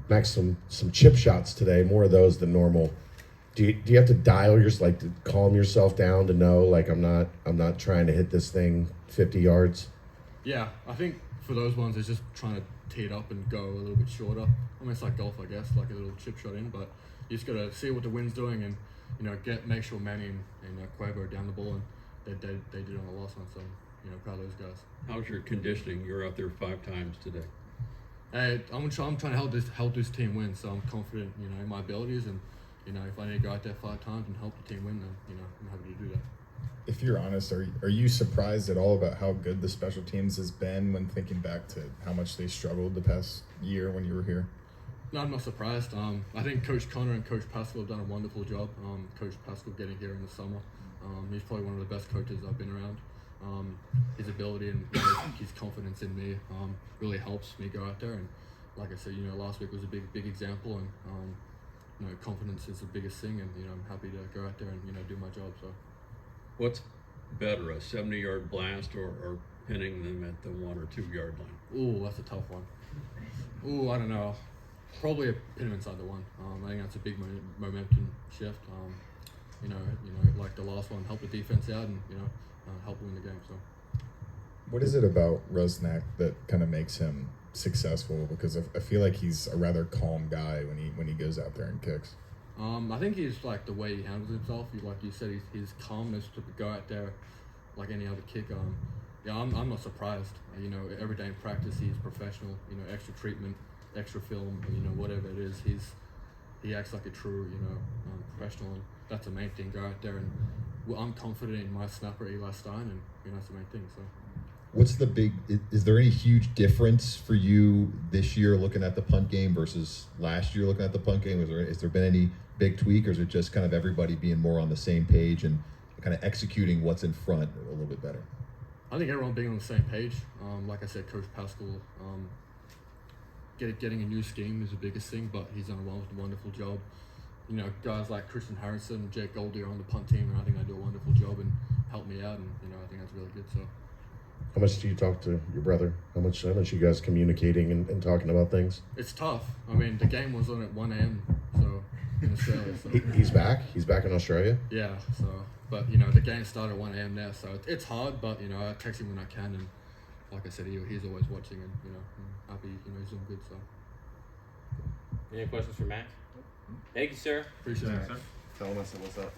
Max, some chip shots today, more of those than normal. Do you have to dial like to calm yourself down to know like I'm not trying to hit this thing 50 yards? Yeah, I think for those ones it's just trying to tee it up and go a little bit shorter. I mean, it's like golf, I guess, like a little chip shot in, but you just gotta see what the wind's doing and make sure Manny and Quavo are down the ball, and they did on the last one. So proud of those guys. How's your conditioning? You're out there 5 times today. Hey, I'm trying to help this team win, so I'm confident in my abilities, and if I need to go out there 5 times and help the team win, then I'm happy to do that. If you're honest, are you surprised at all about how good the special teams has been when thinking back to how much they struggled the past year when you were here? No, I'm not surprised. I think Coach Connor and Coach Pascal have done a wonderful job. Coach Pascal getting here in the summer. He's probably one of the best coaches I've been around. His ability and his confidence in me really helps me go out there. And like I said, last week was a big example. And confidence is the biggest thing. And I'm happy to go out there and do my job. So, what's better, a 70-yard blast or pinning them at the 1 or 2 yard line? Ooh, that's a tough one. Ooh, I don't know. Probably a pin inside the 1. I think that's a big momentum shift. Like the last one, help the defense out and help win the game. So, what is it about Rusnak that kind of makes him successful? Because I feel like he's a rather calm guy when he goes out there and kicks. I think he's like the way he handles himself. Like you said, his calmness to go out there like any other kick. I'm not surprised. Every day in practice he's professional. Extra treatment, extra film. Whatever it is, he acts like a true professional, and that's the main thing. Go out there, and I'm confident in my snapper Eli Stein, and that's the main thing. So. What's the big? Is there any huge difference for you this year looking at the punt game versus last year looking at the punt game? Has there been any big tweak, or is it just kind of everybody being more on the same page and kind of executing what's in front a little bit better? I think everyone being on the same page. Like I said, Coach Pascal, getting a new scheme is the biggest thing, but he's done a wonderful job. Guys like Christian Harrison and Jake Goldie are on the punt team, and I think they do a wonderful job and help me out, and I think that's really good. So. How much do you talk to your brother? How much you guys communicating and talking about things? It's tough. I mean, the game was on at 1 a.m. so in Australia. So. He's back. He's back in Australia. Yeah. So, but the game started at 1 a.m. there, so it's hard. But I text him when I can, and like I said, he's always watching, and I'm happy. He's doing good. So. Any questions for Mac? Thank you, sir. Appreciate it. Tell him I said what's up.